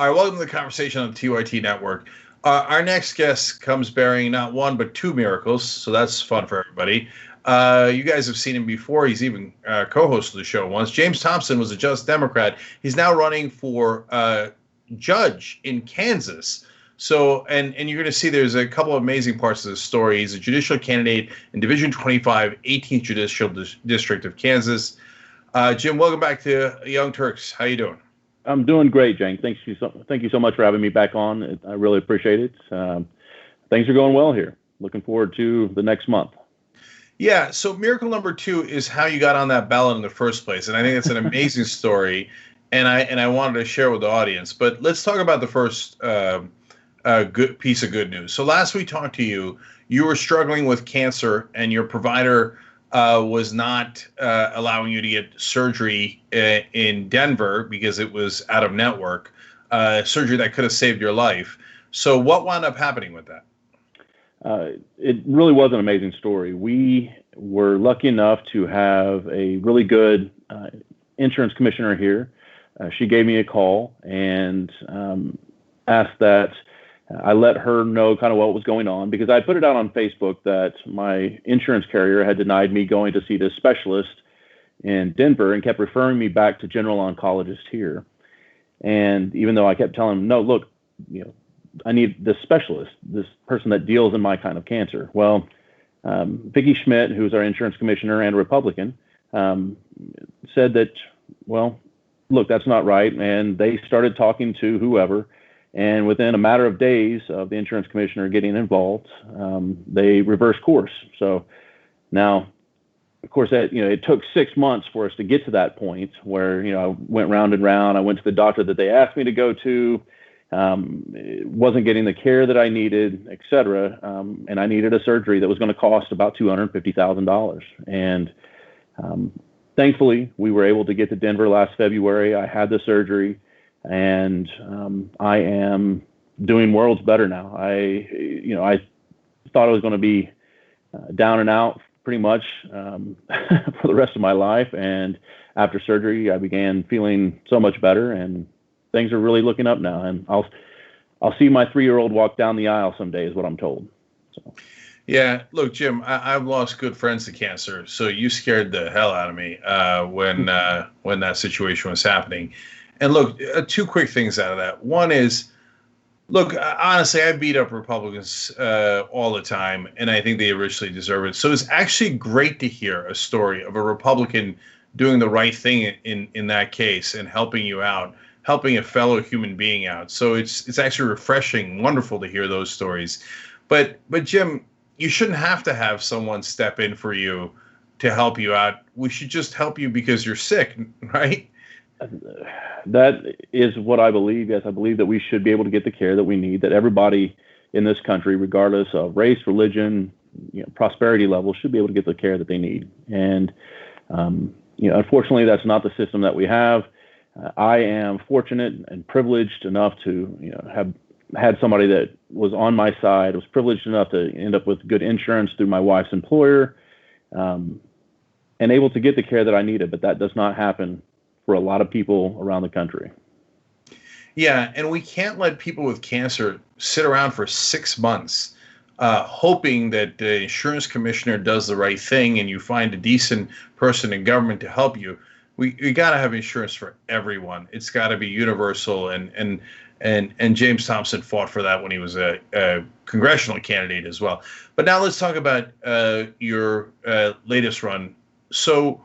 All right, welcome to the conversation on the TYT Network. Our next guest comes bearing not one but two miracles, so that's fun for everybody. You guys have seen him before. He's even co-hosted the show once. James Thompson was a Just Democrat. He's now running for judge in Kansas. So, and you're going to see there's a couple of amazing parts of this story. He's a judicial candidate in Division 25, 18th Judicial District of Kansas. Jim, welcome back to Young Turks. How you doing? I'm doing great, Cenk. Thank you so much for having me back on. I really appreciate it. Things are going well here. Looking forward to the next month. Yeah, so miracle number 2 is how you got on that ballot in the first place, and I think it's an amazing story, and I wanted to share with the audience. But let's talk about the first good piece of good news. So last we talked to you, you were struggling with cancer, and your provider was not allowing you to get surgery in Denver because it was out of network, surgery that could have saved your life. So what wound up happening with that? It really was an amazing story. We were lucky enough to have a really good insurance commissioner here. She gave me a call and asked that I let her know kind of what was going on, because I put it out on Facebook that my insurance carrier had denied me going to see this specialist in Denver and kept referring me back to general oncologist here. And even though I kept telling him, no, look, I need this specialist, this person that deals in my kind of cancer. Well, Vicki Schmidt, who's our insurance commissioner and a Republican, said that, well, look, that's not right. And they started talking to whoever. And within a matter of days of the insurance commissioner getting involved, they reversed course. So now, of course, that it took 6 months for us to get to that point where I went round and round. I went to the doctor that they asked me to go to, wasn't getting the care that I needed, et cetera, and I needed a surgery that was going to cost about $250,000. And thankfully, we were able to get to Denver last February. I had the surgery. And I am doing worlds better now. I thought I was going to be down and out pretty much for the rest of my life. And after surgery, I began feeling so much better, and things are really looking up now. And I'll see my 3-year-old walk down the aisle someday, is what I'm told. So. Yeah, look, Jim, I've lost good friends to cancer, so you scared the hell out of me when that situation was happening. And look, 2 quick things out of that. One is, look, honestly, I beat up Republicans all the time, and I think they richly deserve it. So it's actually great to hear a story of a Republican doing the right thing in that case and helping you out, helping a fellow human being out. So it's actually refreshing, wonderful to hear those stories. But Jim, you shouldn't have to have someone step in for you to help you out. We should just help you because you're sick, right? That is what I believe. Yes, I believe that we should be able to get the care that we need, that everybody in this country, regardless of race, religion, prosperity level, should be able to get the care that they need. And, unfortunately, that's not the system that we have. I am fortunate and privileged enough to, have had somebody that was on my side, was privileged enough to end up with good insurance through my wife's employer, and able to get the care that I needed. But that does not happen for a lot of people around the country. Yeah, and we can't let people with cancer sit around for 6 months hoping that the insurance commissioner does the right thing and you find a decent person in government to help you. We got to have insurance for everyone. It's got to be universal, and James Thompson fought for that when he was a congressional candidate as well. But now let's talk about your latest run. So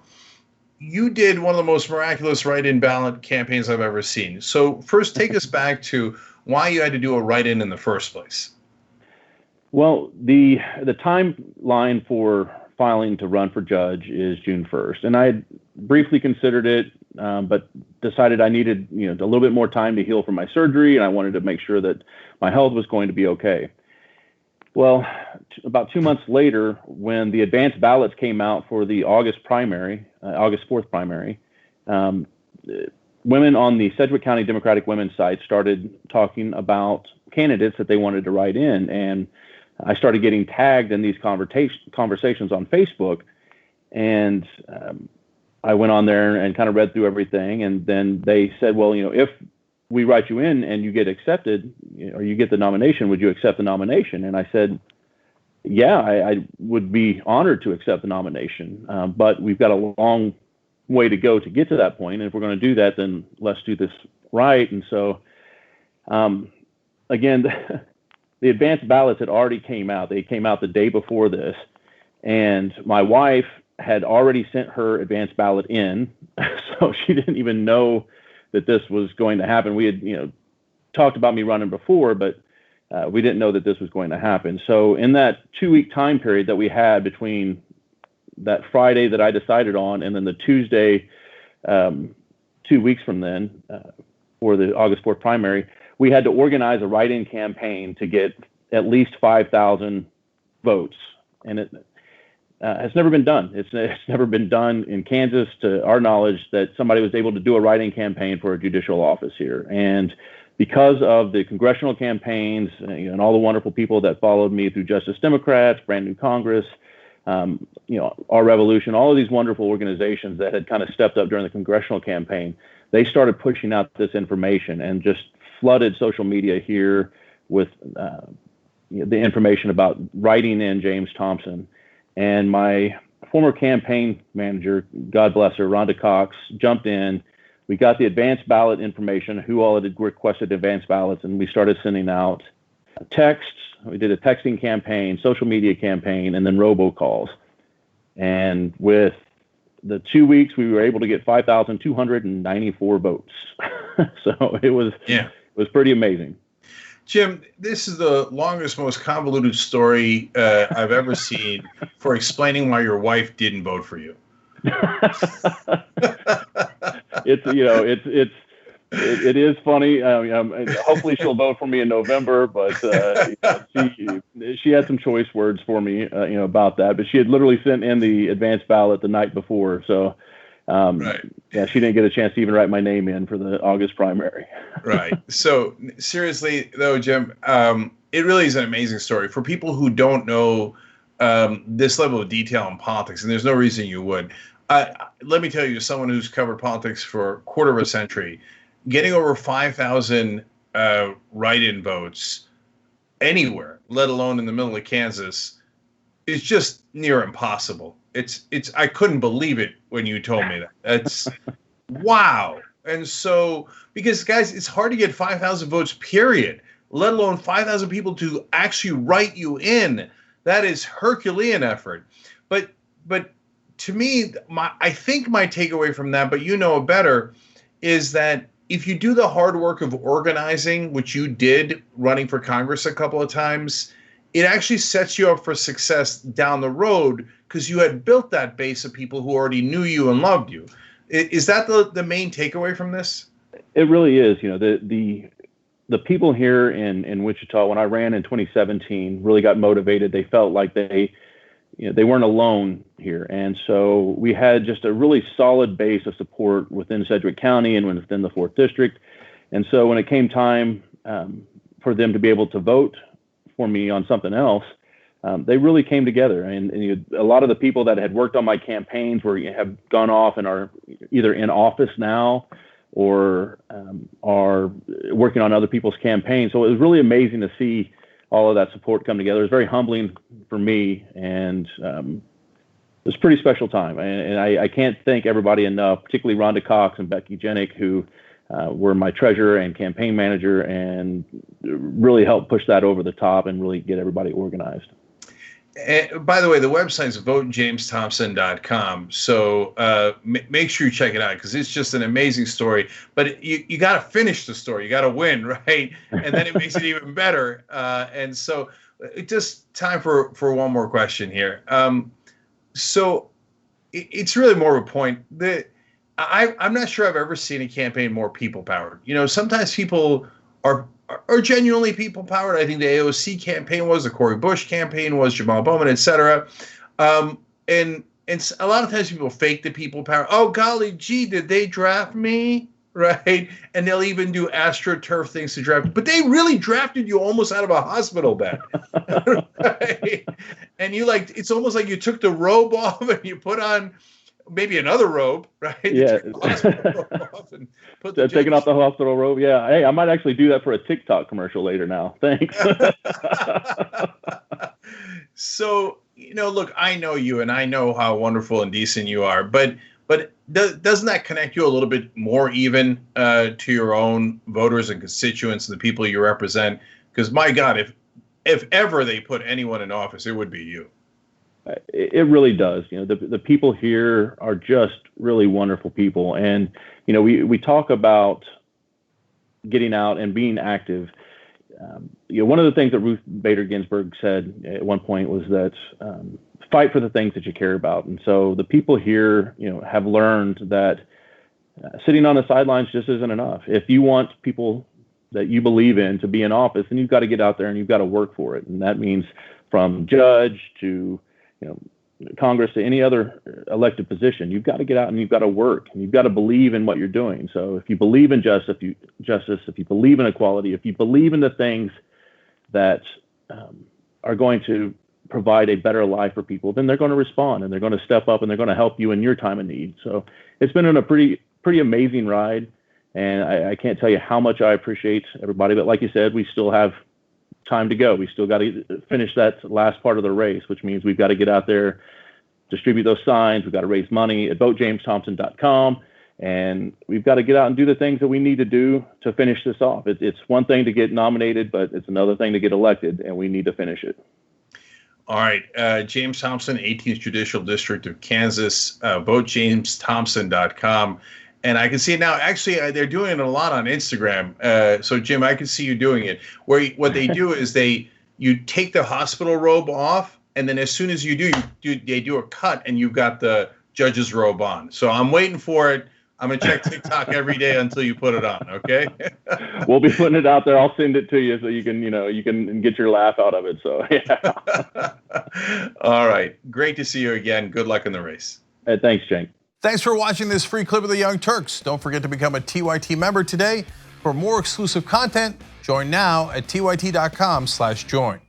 you did one of the most miraculous write-in ballot campaigns I've ever seen. So first, take us back to why you had to do a write-in in the first place. Well, the timeline for filing to run for judge is June 1st. And I had briefly considered it, but decided I needed a little bit more time to heal from my surgery, and I wanted to make sure that my health was going to be okay. Well, about 2 months later, when the advanced ballots came out for the August 4th primary, women on the Sedgwick County Democratic Women's site started talking about candidates that they wanted to write in. And I started getting tagged in these conversations on Facebook. And I went on there and kind of read through everything. And then they said, well, if we write you in and you get accepted, or you get the nomination, would you accept the nomination? And I said, yeah, I would be honored to accept the nomination, but we've got a long way to go to get to that point. And if we're going to do that, then let's do this right. And so, again, the advanced ballots had already came out. They came out the day before this, and my wife had already sent her advanced ballot in, so she didn't even know that this was going to happen. We had, talked about me running before, but we didn't know that this was going to happen. So in that 2-week time period that we had between that Friday that I decided on and then the Tuesday, 2 weeks from then, for the August 4th primary, we had to organize a write-in campaign to get at least 5,000 votes. And it has never been done. It's never been done in Kansas, to our knowledge, that somebody was able to do a write-in campaign for a judicial office here. And because of the congressional campaigns, and all the wonderful people that followed me through Justice Democrats, Brand New Congress, Our Revolution, all of these wonderful organizations that had kind of stepped up during the congressional campaign, they started pushing out this information and just flooded social media here with the information about writing in James Thompson. And my former campaign manager, God bless her, Rhonda Cox, jumped in. We got the advanced ballot information, who all had requested advanced ballots, and we started sending out texts. We did a texting campaign, social media campaign, and then robocalls. And with the 2 weeks, we were able to get 5,294 votes. So it was pretty amazing. Jim, this is the longest, most convoluted story I've ever seen for explaining why your wife didn't vote for you. It is funny. Hopefully she'll vote for me in November, but she had some choice words for me, about that. But she had literally sent in the advanced ballot the night before, so right. Yeah, she didn't get a chance to even write my name in for the August primary. Right. So seriously, though, Jim, it really is an amazing story for people who don't know this level of detail in politics, and there's no reason you would. Let me tell you, as someone who's covered politics for a quarter of a century, getting over 5,000 write-in votes anywhere, let alone in the middle of Kansas, is just near impossible. I couldn't believe it when you told me that. That's wow. And so, because guys, it's hard to get 5,000 votes, period, let alone 5,000 people to actually write you in. That is Herculean effort. But to me, I think my takeaway from that, but you know better, is that if you do the hard work of organizing, which you did running for Congress a couple of times, it actually sets you up for success down the road because you had built that base of people who already knew you and loved you. Is that the main takeaway from this? It really is. The people here in Wichita, when I ran in 2017, really got motivated. They felt like they weren't alone here. And so we had just a really solid base of support within Sedgwick County and within the 4th District. And so when it came time for them to be able to vote for me on something else, they really came together. And a lot of the people that had worked on my campaigns have gone off and are either in office now or are working on other people's campaigns. So it was really amazing to see all of that support come together. It was very humbling for me, and it was a pretty special time. And I can't thank everybody enough, particularly Rhonda Cox and Becky Jenick, who were my treasurer and campaign manager, and really helped push that over the top and really get everybody organized. And by the way, the website is votejamesthompson.com. So make sure you check it out because it's just an amazing story. But you got to finish the story. You got to win, right? And then it makes it even better. And so just time for one more question here. So it's really more of a point that I'm not sure I've ever seen a campaign more people powered. Sometimes people are genuinely people powered. I think the AOC campaign was, the Cori Bush campaign was, Jamal Bowman, et cetera. And a lot of times people fake the people power. Oh, golly gee, did they draft me? Right? And they'll even do AstroTurf things to draft. But they really drafted you almost out of a hospital bed. Right? And it's almost like you took the robe off and you put on maybe another robe, right? Yeah. Off and put the taking off the hospital robe. Yeah. Hey, I might actually do that for a TikTok commercial later now. Thanks. So, look, I know you and I know how wonderful and decent you are, but doesn't that connect you a little bit more even to your own voters and constituents and the people you represent? Because my God, if ever they put anyone in office, it would be you. It really does. The people here are just really wonderful people. And, we talk about getting out and being active. One of the things that Ruth Bader Ginsburg said at one point was that fight for the things that you care about. And so the people here, have learned that sitting on the sidelines just isn't enough. If you want people that you believe in to be in office, then you've got to get out there and you've got to work for it. And that means from judge to Congress to any other elected position, you've got to get out and you've got to work and you've got to believe in what you're doing. So if you believe in justice, if you believe in equality, if you believe in the things that are going to provide a better life for people, then they're going to respond and they're going to step up and they're going to help you in your time of need. So it's been a pretty amazing ride. And I can't tell you how much I appreciate everybody. But like you said, we still have time to go. We still got to finish that last part of the race, which means we've got to get out there, distribute those signs. We've got to raise money at votejamesthompson.com. And we've got to get out and do the things that we need to do to finish this off. It's one thing to get nominated, but it's another thing to get elected, and we need to finish it. All right. James Thompson, 18th Judicial District of Kansas, votejamesthompson.com. And I can see it now. Actually, they're doing it a lot on Instagram. So, Jim, I can see you doing it. What they do is you take the hospital robe off, and then as soon as you do, they do a cut, and you've got the judge's robe on. So I'm waiting for it. I'm gonna check TikTok every day until you put it on. Okay. We'll be putting it out there. I'll send it to you so you can get your laugh out of it. So yeah. All right. Great to see you again. Good luck in the race. Hey, thanks, Cenk. Thanks for watching this free clip of the Young Turks. Don't forget to become a TYT member today. For more exclusive content, join now at tyt.com/join.